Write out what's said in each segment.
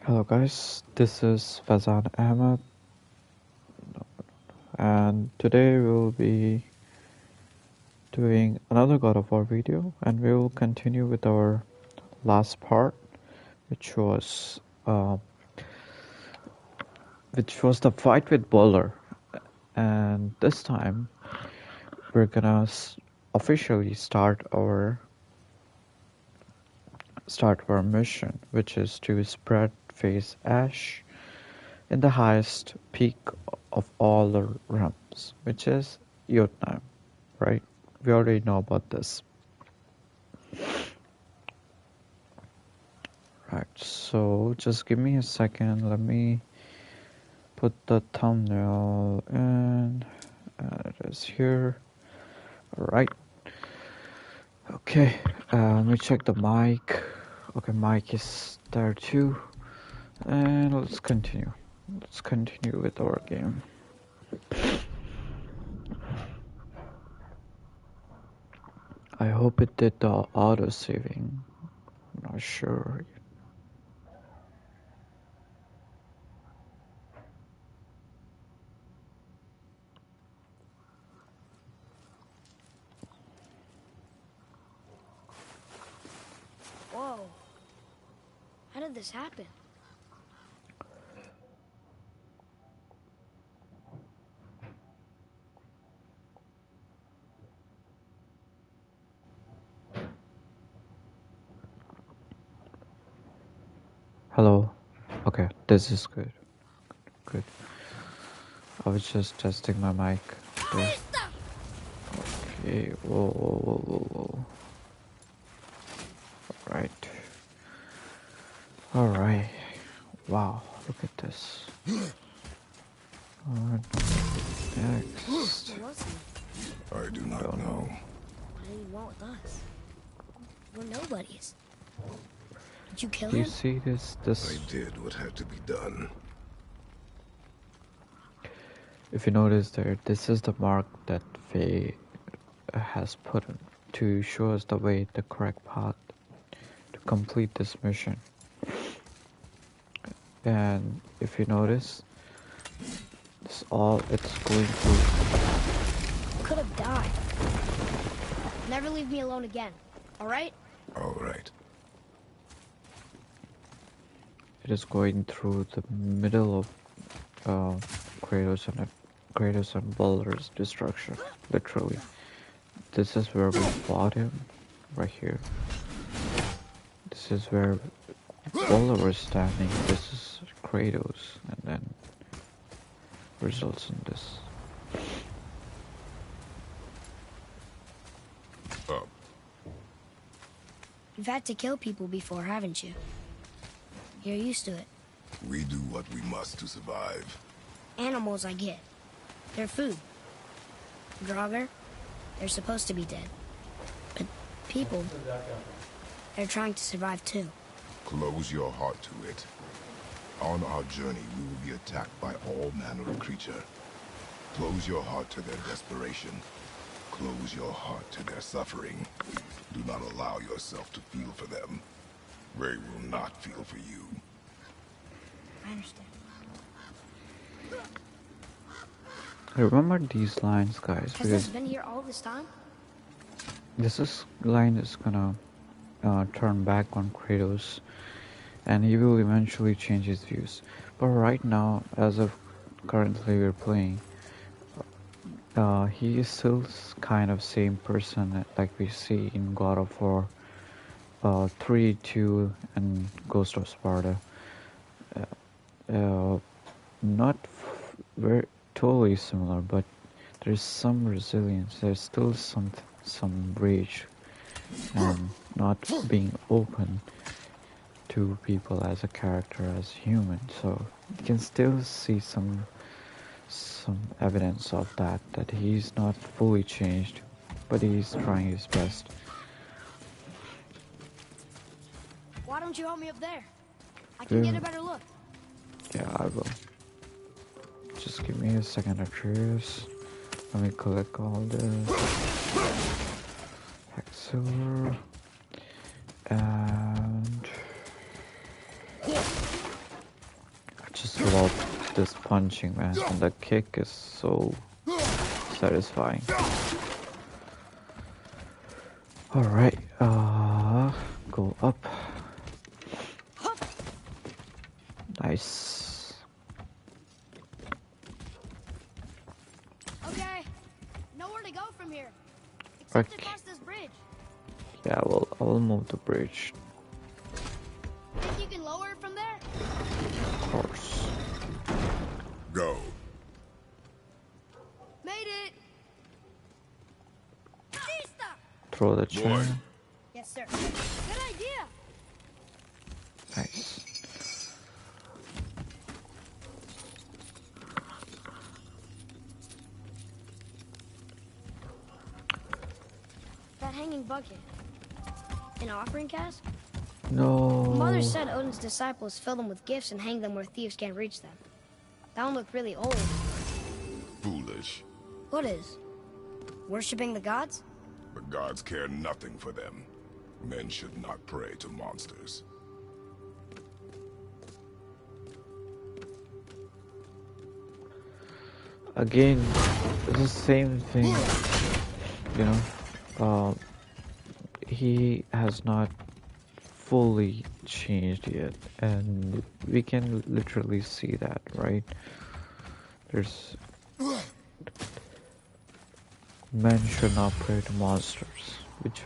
Hello guys, this is Fazan Ahmed and today we'll be doing another God of War video and we will continue with our last part which was uh, the fight with Bowler, and this time we're gonna officially start our mission, which is to spread face Ash in the highest peak of all the realms, which is Jotunheim, right? We already know about this. Right, so just give me a second, let me put the thumbnail in, and it is here. Alright, okay, let me check the mic. Okay, mic is there too, and let's continue with our game. I hope it did the auto saving, I'm not sure. Whoa. How did this happen? Hello. Okay, this is good. Good. I was just testing my mic. There. Okay. Whoa. Right. Alright. Wow. Look at this. Alright. Next. Who was he? I do not know. What did he want with us? We're nobodies. Did you kill Do you him? see this? I did what had to be done. If you notice there, this is the mark that Faye has put in to show us the way, the correct path to complete this mission. And if you notice, it's going through. Could have died. Never leave me alone again. All right? All right. It is going through the middle of Kratos and Balder's destruction. Literally, this is where we fought him, right here. This is where Balder was standing. This is Kratos, and then results in this. Up. You've had to kill people before, haven't you? You're used to it. We do what we must to survive. Animals, I get. They're food. Draugr, they're supposed to be dead. But people, they're trying to survive too. Close your heart to it. On our journey, we will be attacked by all manner of creature. Close your heart to their desperation. Close your heart to their suffering. Do not allow yourself to feel for them. They will not feel for you. I understand. Remember these lines, guys, Has this been here all this time? line is gonna turn back on Kratos, and he will eventually change his views. But right now, as of currently we're playing, he is still kind of same person like we see in God of War 3, 2, and Ghost of Sparta. Not very totally similar, but there's some resilience. There's still some rage, and not being open to people as a character, as human. So you can still see some evidence of that he's not fully changed, but he's trying his best. Why don't you help me up there? I can get a better look. Yeah, I will. Just give me a second, Atreus. Let me collect all this. Silver. And just love this punching, man. And the kick is so satisfying. Alright, go up. Nice. Okay, nowhere to go from here. Except across this bridge. Yeah, well, I'll move the bridge. Think you can lower it from there? Of course. Go. Made it! Batista! Throw the chair. Yes, sir. Good idea! Nice. That hanging bucket. An offering cask? No. Mother said Odin's disciples fill them with gifts and hang them where thieves can't reach them. That one looked really old. Foolish. What is? Worshipping the gods? The gods care nothing for them. Men should not pray to monsters. Again, it's the same thing, you know. He has not fully changed yet, and we can literally see that, right? There's men should not pray to monsters, which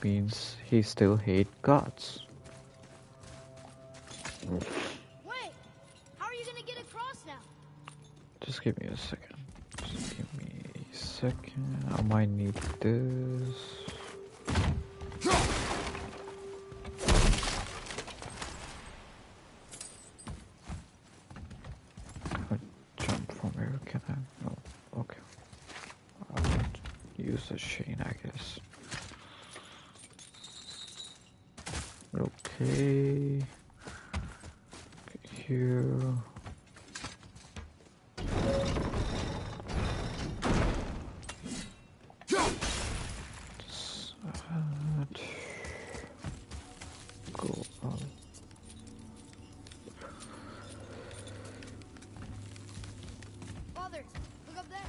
means he still hates gods. Wait! How are you gonna get across now? Just give me a second. Just give me a second. I might need this. Jump from here, can I? No. Okay. I'll use the chain, I guess. Okay. Here. Go up. Father, look up there.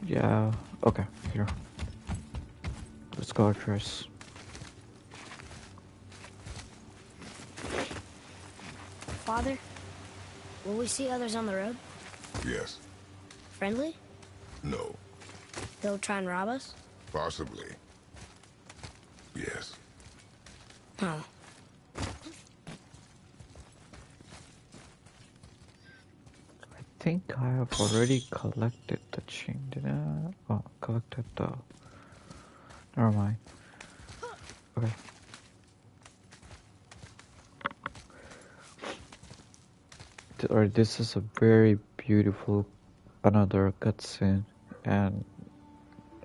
Yeah. Okay. Here. Let's go, Chris. Father, will we see others on the road? Yes. Friendly? No. They'll try and rob us? Possibly. Yes. Oh. I think I have already collected the chain, did I? Oh, collected the... Never mind. Okay. Or this is a very beautiful another cutscene, and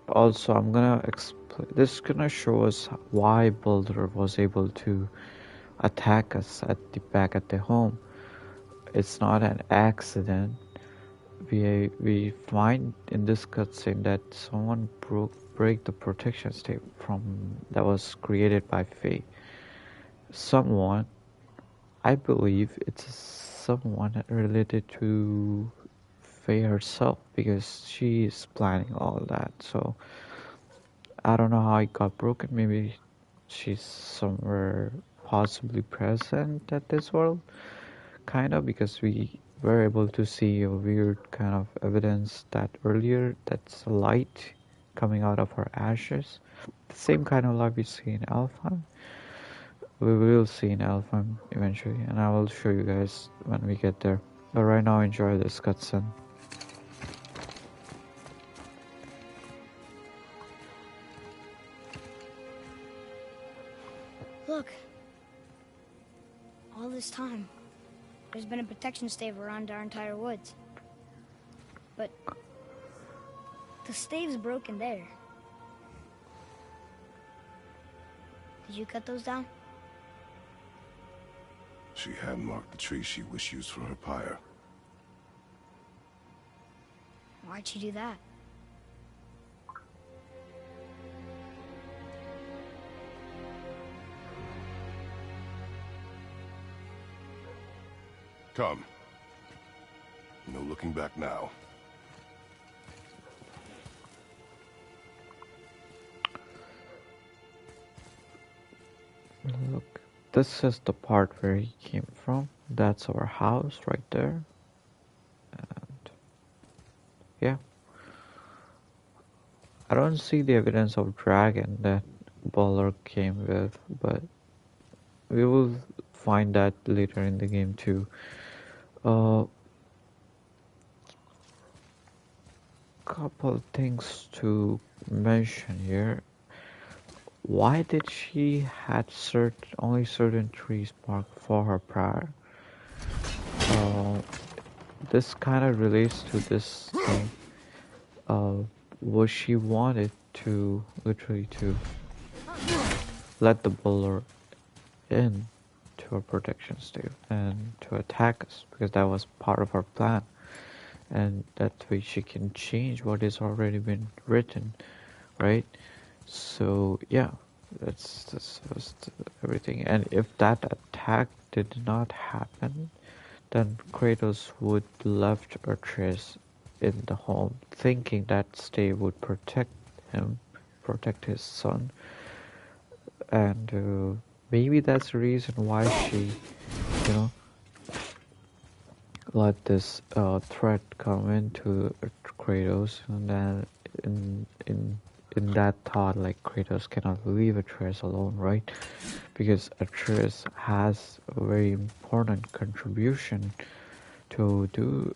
also I'm gonna explain. This is gonna show us why Baldur was able to attack us back at the home. It's not an accident. We find in this cutscene that someone break the protection tape that was created by Faye. Someone, I believe it's someone related to Faye herself, because she is planning all that. So I don't know how it got broken. Maybe she's somewhere possibly present at this world, kind of, because we were able to see a weird kind of evidence that earlier, that's a light coming out of her ashes. The same kind of light we see in Alfheim. We will see in Alfheim eventually, and I will show you guys when we get there. But right now, enjoy this cutscene. Look. All this time, there's been a protection stave around our entire woods. But the stave's broken there. Did you cut those down? She had marked the tree she wished used for her pyre. Why'd she do that? Come. No looking back now. Look, this is the part where he came from. That's our house right there. And yeah. I don't see the evidence of dragon that Baller came with, but we will find that later in the game too. Couple things to mention here. Why did she had only certain trees marked for her prior? This kind of relates to this thing. Was she wanted to literally to let the Buller in to her protection state and to attack us, because that was part of her plan, and that way she can change what is already been written, right? So yeah, that's just everything. And if that attack did not happen, then Kratos would left Atreus in the home, thinking that stay would protect him, protect his son, and maybe that's the reason why she, you know, let this threat come into Kratos, and then in that thought, like, Kratos cannot leave Atreus alone, right? Because Atreus has a very important contribution to do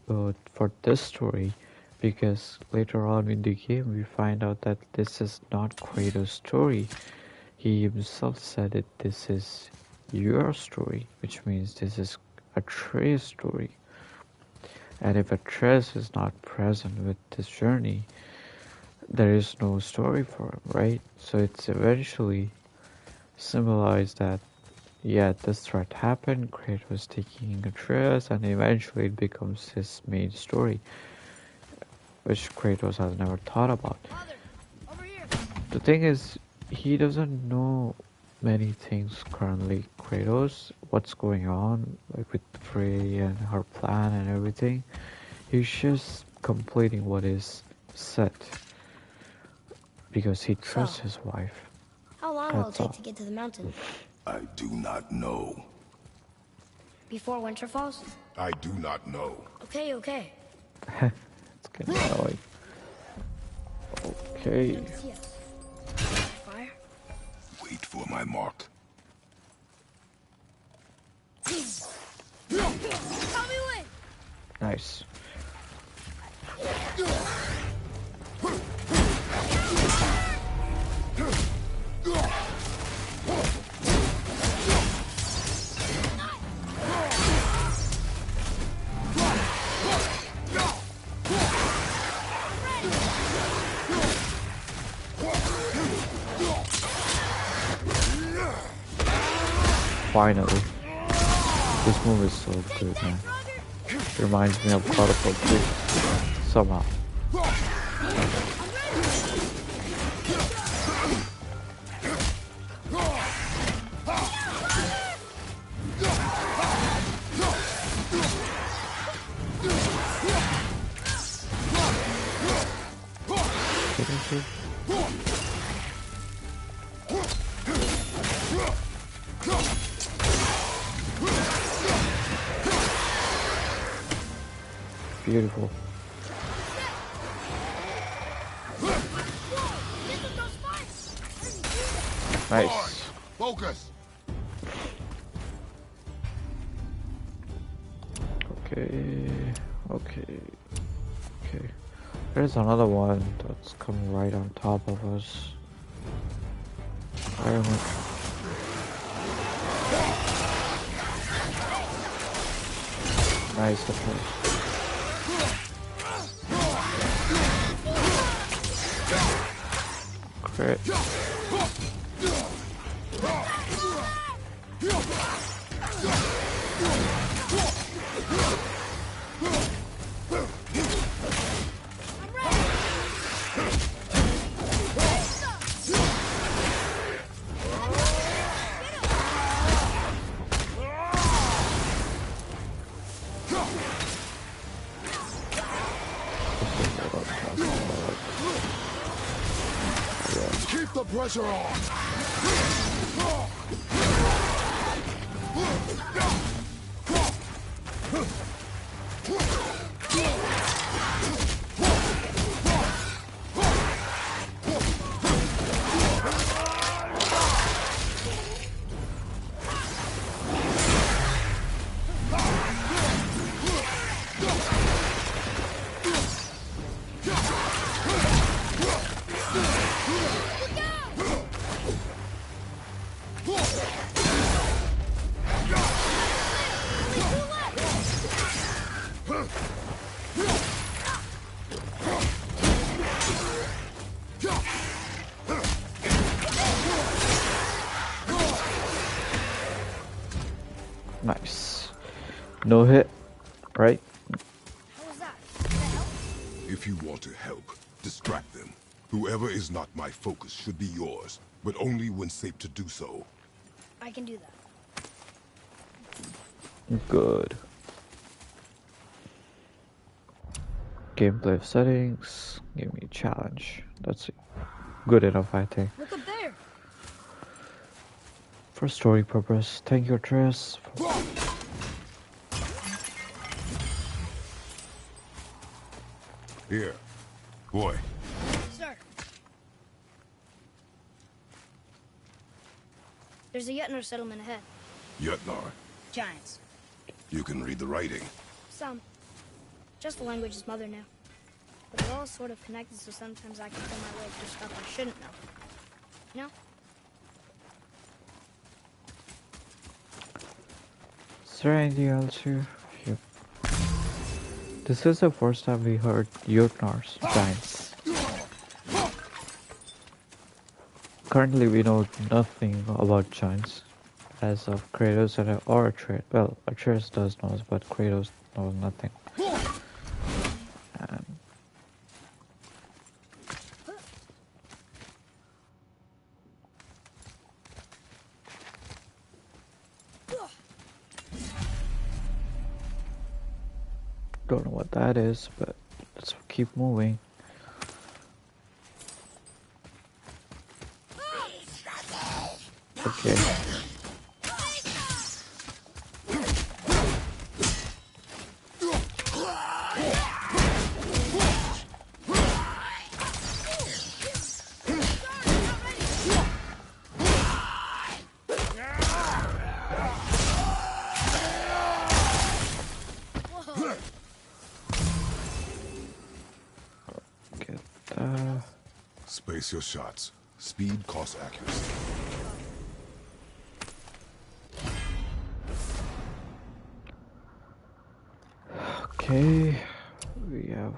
for this story, because later on in the game we find out that this is not Kratos' story. He himself said it, this is your story, which means this is Atreus' story. And if Atreus is not present with this journey, there is no story for him, right? So it's eventually symbolized that, yeah, this threat happened, Kratos taking Atreus, and eventually it becomes his main story, which Kratos has never thought about. Father, over here. The thing is, he doesn't know many things currently, Kratos, what's going on, like with Frey and her plan and everything. He's just completing what is set, because he trusts his wife. How long will it That's take all. to get to the mountain? I do not know. Before winter falls? I do not know. Okay, okay. It's getting annoying. Okay. Don't see us. Fire? Wait for my mark. Tell me when! Nice. Finally. This move is so good, man. It reminds me of God of War 3, somehow. Beautiful. Nice. Focus. Okay. There's another one that's coming right on top of us. I don't know. Nice, okay. Crit. pressure on! Nice. No hit, right? How was that? Did that help? If you want to help, distract them. Whoever is not my focus should be yours, but only when safe to do so. I can do that. Good. Gameplay settings. Give me a challenge. That's good enough, I think. Look up there. For story purpose, thank your trust. Here. Boy. Sir. There's a Yetnar settlement ahead. Yetnar. Giants. You can read the writing. Some. Just the language is mother now. But they're all sort of connected, so sometimes I can feel my way through stuff I shouldn't know. You know? Is there anything else here? Yep. This is the first time we heard Jotnar's giants. Currently we know nothing about giants. As of Kratos or Atreus. Well, Atreus does know, but Kratos knows nothing. And don't know what that is, but let's keep moving. Okay. Get that. Space your shots. Speed costs accuracy. Okay, we have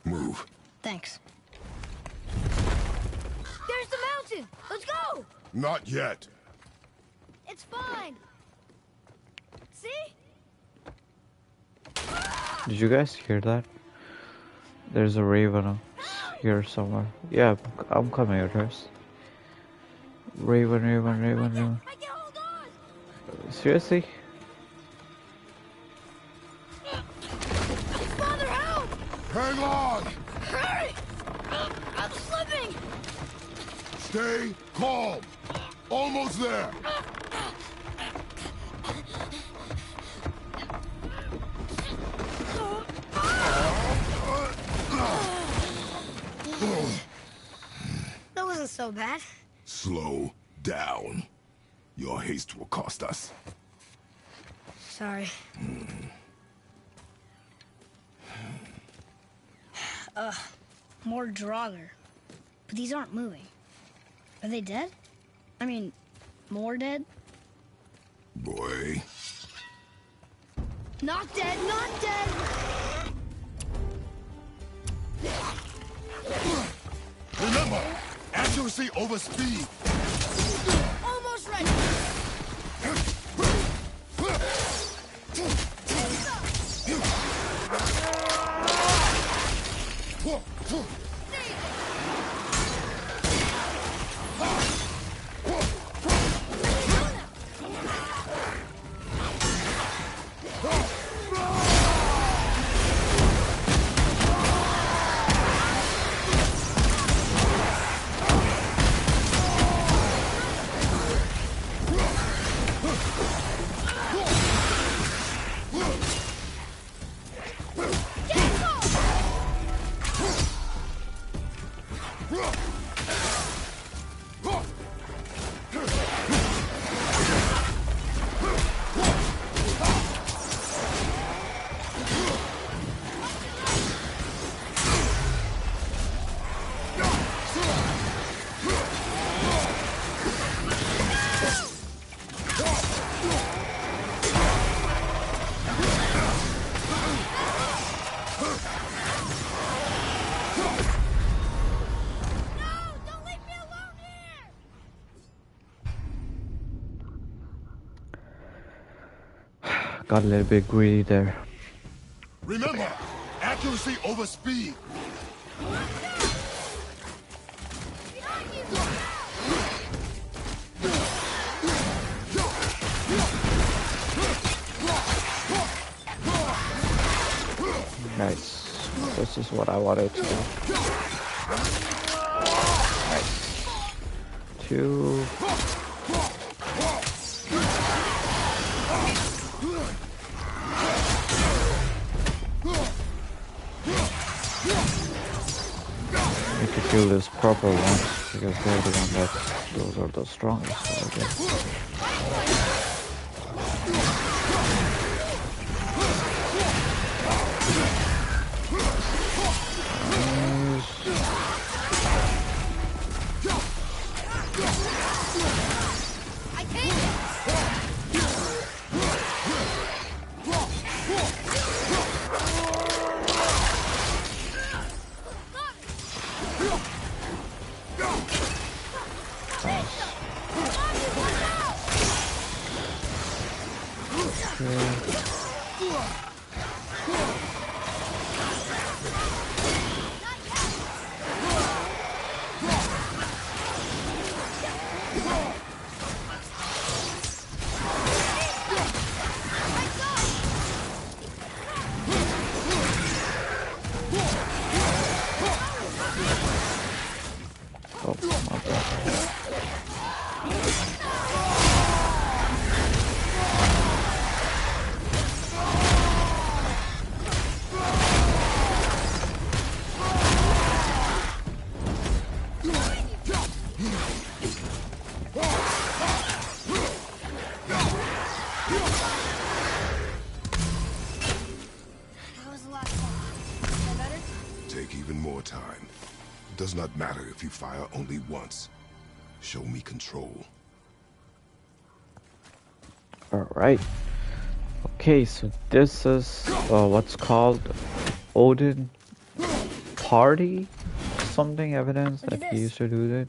Move. Thanks. There's the mountain! Let's go! Not yet. It's fine! See? Did you guys hear that? There's a raven here somewhere. Yeah, I'm coming, Atreus. Raven. I can hold on! Seriously? Father, help! Hang on! Hurry! I'm slipping! Stay calm. Almost there. That wasn't so bad. Slow down. Your haste will cost us. Sorry. More Draugr. But these aren't moving. Are they dead? I mean, more dead? Boy. Not dead, not dead! Remember, accuracy over speed. Got a little bit greedy there. Remember, accuracy over speed. Nice. This is what I wanted to do. Nice. 2. Need to kill this proper ones because they're the one that those are the strongest, so I guess. Oh, my God. That was a lot of fun. Is that better? Take even more time. It does not matter if you fire only once. Show me control. Alright. Okay, so this is what's called Odin Party something evidence Look at that he this. used to do that.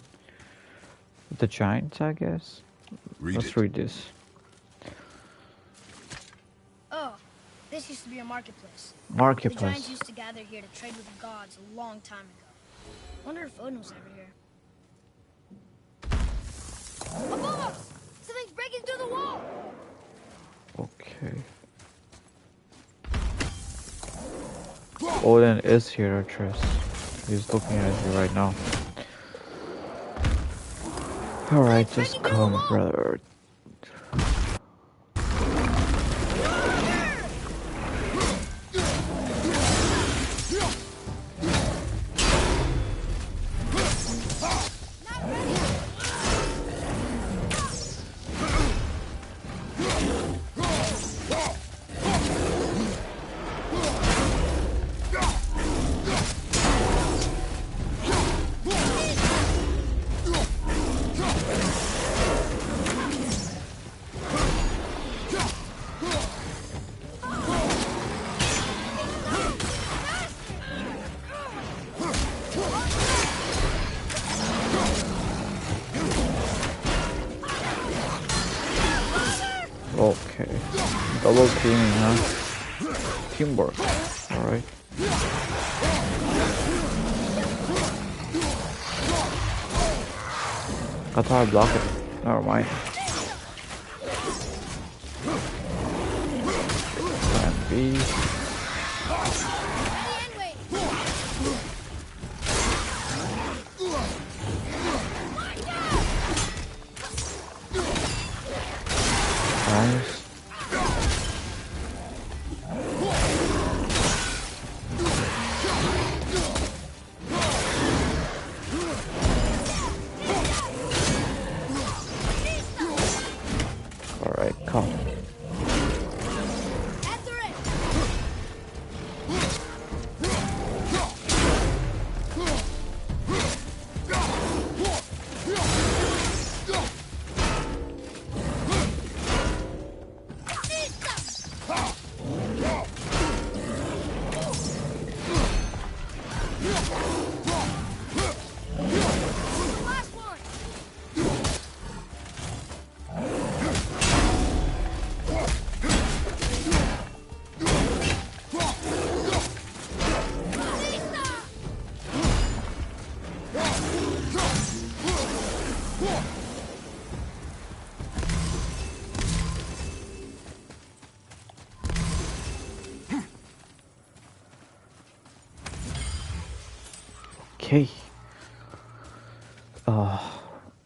The giants, I guess. Let's It. read this. Oh, this used to be a marketplace. The Marketplace. giants used to gather here to trade with the gods a long time ago. Wonder if Odin was ever here. Above us! Something's breaking through the wall! Okay. Odin is here, Atreus. He's looking at you right now. Alright, just come, brother. Okay. Double teaming, huh? Teamwork. Alright. I thought I blocked it. Never mind. Plan B. Nice. Alright, come. Okay.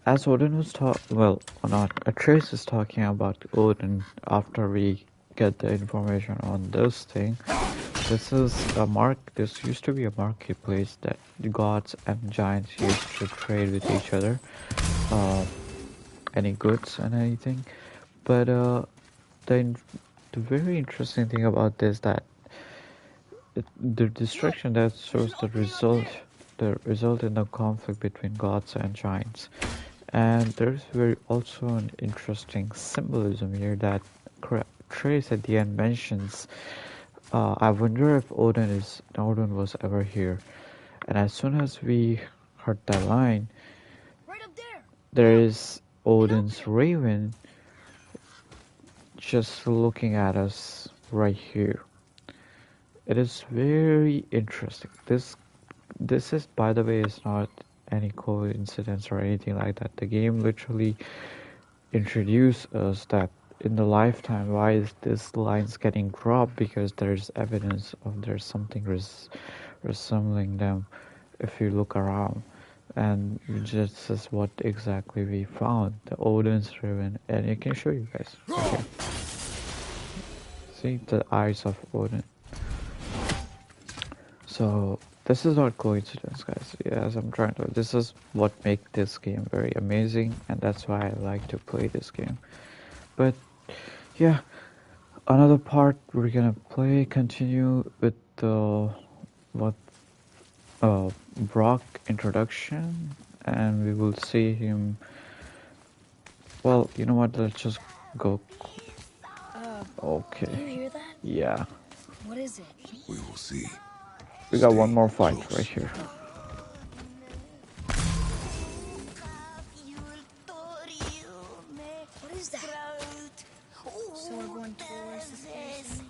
As Odin was Atreus is talking about Odin after we get the information on this thing. This used to be a marketplace that the gods and giants used to trade with each other, any goods and anything. But the very interesting thing about this that the destruction that shows the result in the conflict between gods and giants. And there's also an interesting symbolism here that Trace at the end mentions. I wonder if Odin was ever here. And as soon as we heard that line, Right up there. there is Odin's raven just looking at us right here. It is very interesting. This is, by the way, is not any coincidence or anything like that. The game literally introduced us that in the lifetime, why is this lines getting dropped? Because there's evidence of there's something resembling them if you look around. And this is what exactly we found, the Odin's Raven, and it can show you guys. Okay. See the eyes of Odin. So this is not coincidence, guys. Yes, this is what makes this game very amazing, and that's why I like to play this game. But yeah, another part we're gonna continue with the Brock introduction, and we will see him. Well, you know what? Let's just go. Okay. Do you hear that? Yeah. What is it? We will see. We got one Stay more fight close. right here. What is that? So we're going towards the station.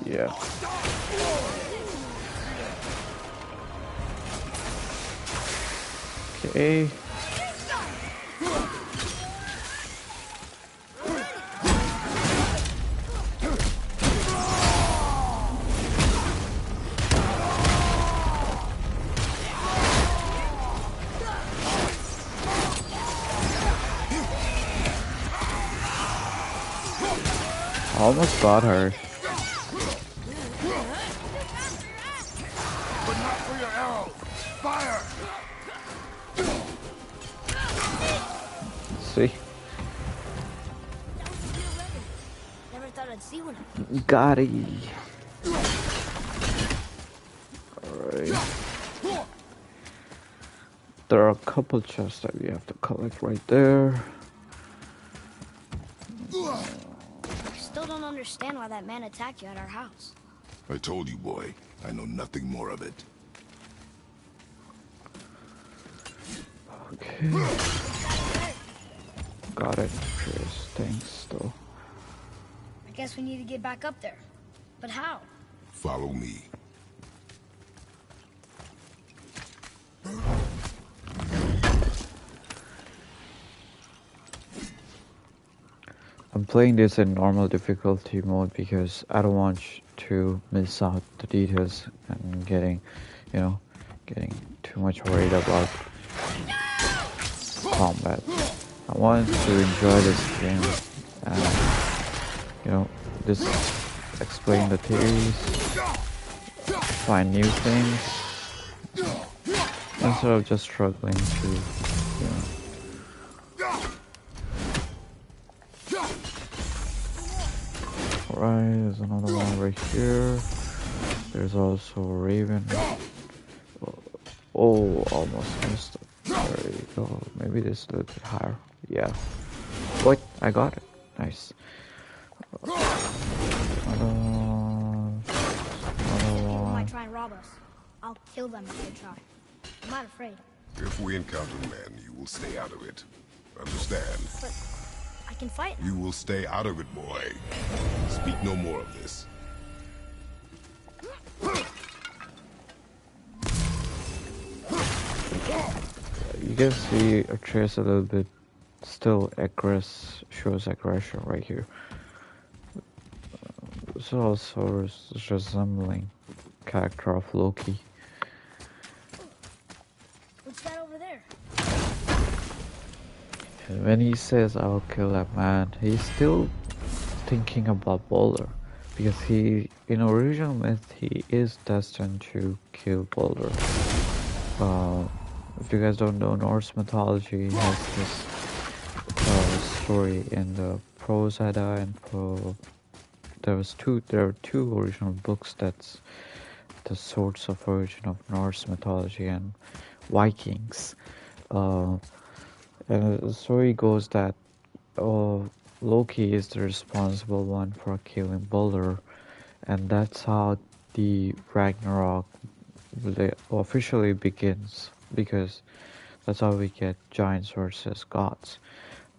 Yeah. Okay. Almost got her. But not for your arrow. Fire! See? Never thought I'd see one. Got it. Alright. There are a couple chests that we have to collect right there. Still don't understand why that man attacked you at our house. I told you, boy. I know nothing more of it. Okay. got it. Cheers. Thanks, though. I guess we need to get back up there. But how? Follow me. I'm playing this in normal difficulty mode because I don't want to miss out the details and getting too much worried about combat. I want to enjoy this game and, just explain the theories, find new things, instead of just struggling to, Alright, there's another one right here. There's also a raven. Oh, almost missed it. There you go. Maybe this is a little bit higher. Yeah. What? I got it. Nice. Another People one. might try and rob us. I'll kill them if they try. I'm not afraid. If we encounter men, you will stay out of it. Understand? But I can fight. You will stay out of it, boy. Speak no more of this. You can see a trace a little bit still shows aggression right here. It's also resembling character of Loki. What's that over there? And when he says I'll kill that man, he's still thinking about Baldur. Because in original myth, he is destined to kill Baldur. If you guys don't know, Norse mythology has this story in the Prose Edda and there are two original books that's the source of origin of Norse mythology and Vikings. And the story goes that Loki is the responsible one for killing Baldur, and that's how the Ragnarok officially begins, because that's how we get giants versus gods.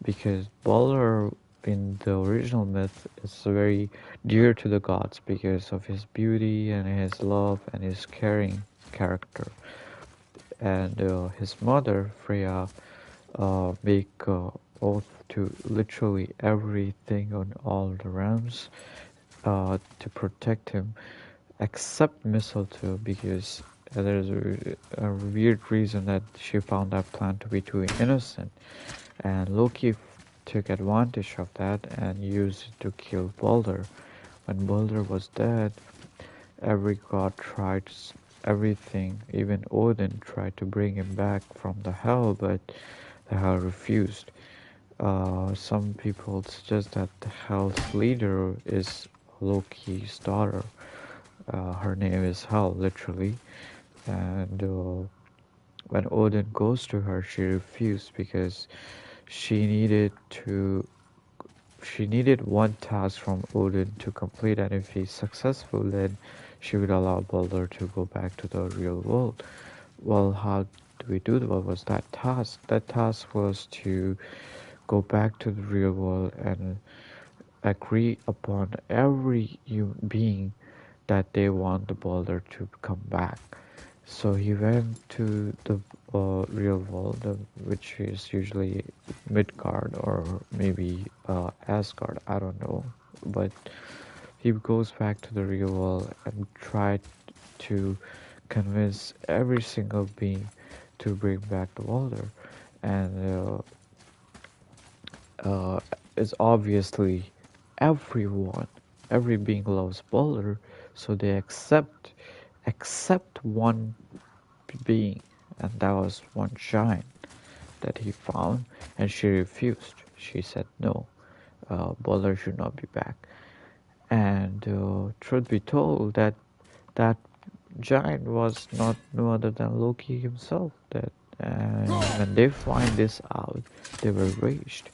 Because Baldur in the original myth is very dear to the gods because of his beauty and his love and his caring character. And his mother Freya make oath to literally everything on all the realms to protect him, except mistletoe, because there's a weird reason that she found that plant to be too innocent, and Loki took advantage of that and used it to kill Baldur. When Baldur was dead, every god tried everything, even Odin tried to bring him back from the hell, but the hell refused. Some people suggest that the hell's leader is Loki's daughter. Her name is Hel, literally. And when Odin goes to her, she refused because she needed one task from Odin to complete, and if he's successful, then she would allow Baldur to go back to the real world. Well, how do we do that? What was that task? That task was to go back to the real world and agree upon every human being that they want the Baldur to come back. So he went to the real world, which is usually Midgard or maybe Asgard, I don't know. But he goes back to the real world and tried to convince every single being to bring back the Baldur. And it's obviously every being loves Baldur, so they except one being, and that was one giant that he found, and she refused. She said no, Baldur should not be back. And truth be told, that giant was no other than Loki himself. And when they find this out, they were raged.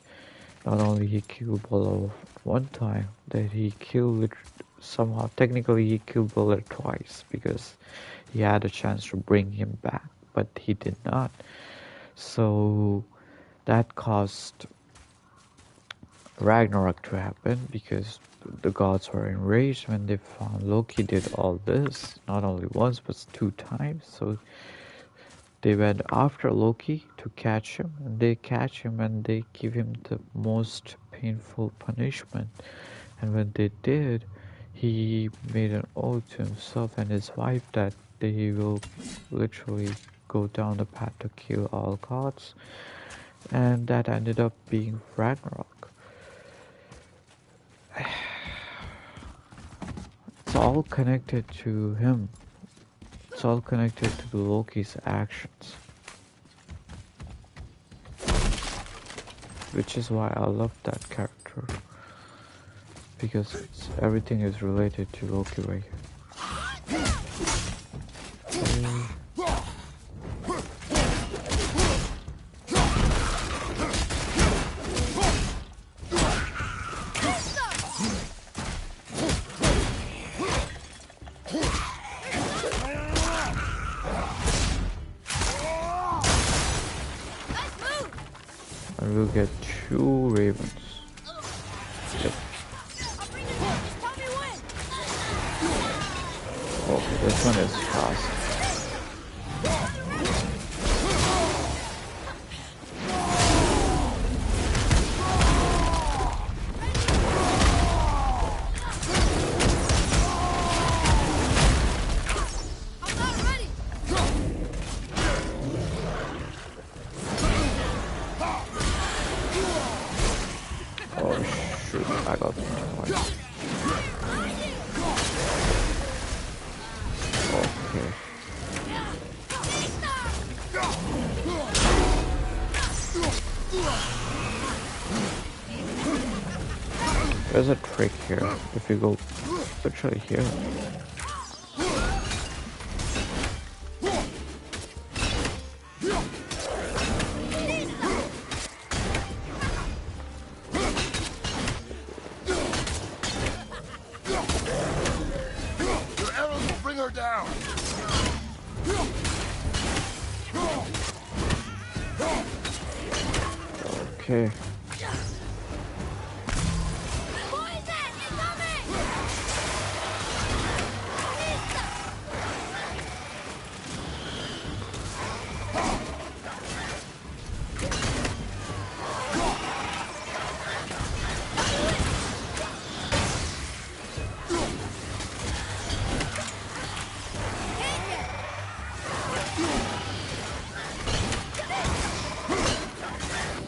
Not only he killed Baldur one time, that he killed it somehow. Technically, he killed Baldur twice because he had a chance to bring him back, but he did not. So that caused Ragnarok to happen because the gods were enraged when they found Loki did all this, not only once but 2 times. So they went after Loki to catch him, and they catch him and they give him the most painful punishment. And when they did, he made an oath to himself and his wife that they will literally go down the path to kill all gods, and that ended up being Ragnarok. It's all connected to him. It's all connected to Loki's actions. Which is why I love that character. Because everything is related to Loki right here. And we'll get 2 ravens. Yep. Okay, this one is fast. Oh shoot, I got one. Okay. There's a trick here. If you go literally here. Your arrows will bring her down. Okay.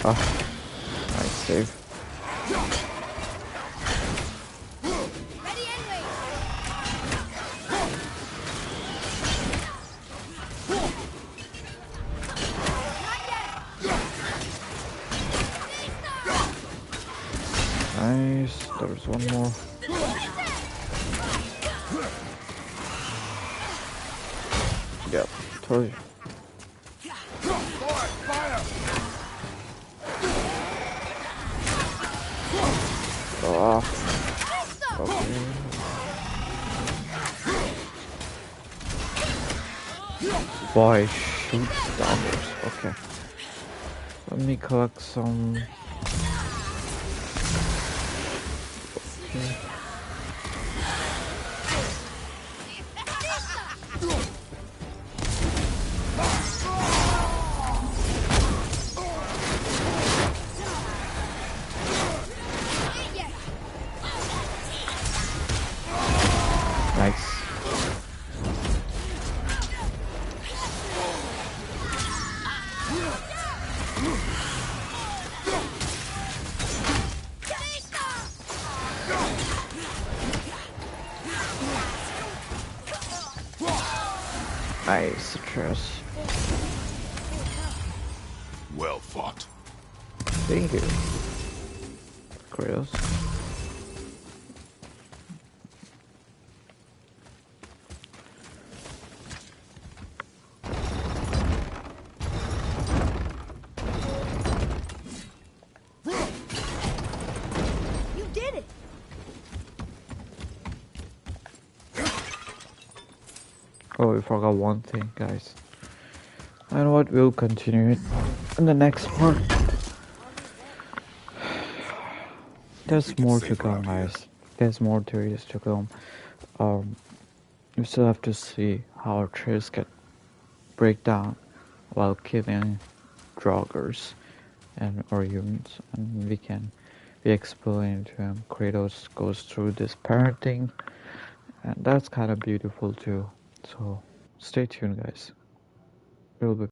Ah, nice save. Nice, there's one more. Yep, told you. Oh, okay. Boy, shoots downwards. Okay. Let me collect some. Okay. Nice. Nice, Atreus. Well fought. Thank you, Kratos. You did it! Oh, we forgot one thing, guys. And what, we'll continue it in the next part. there's get more to safe come, around here. guys. There's more theories to come. We still have to see how Atreus get break down while killing joggers and or humans, and we explain to him. Kratos goes through this parenting, and that's kind of beautiful too. So stay tuned, guys. We'll be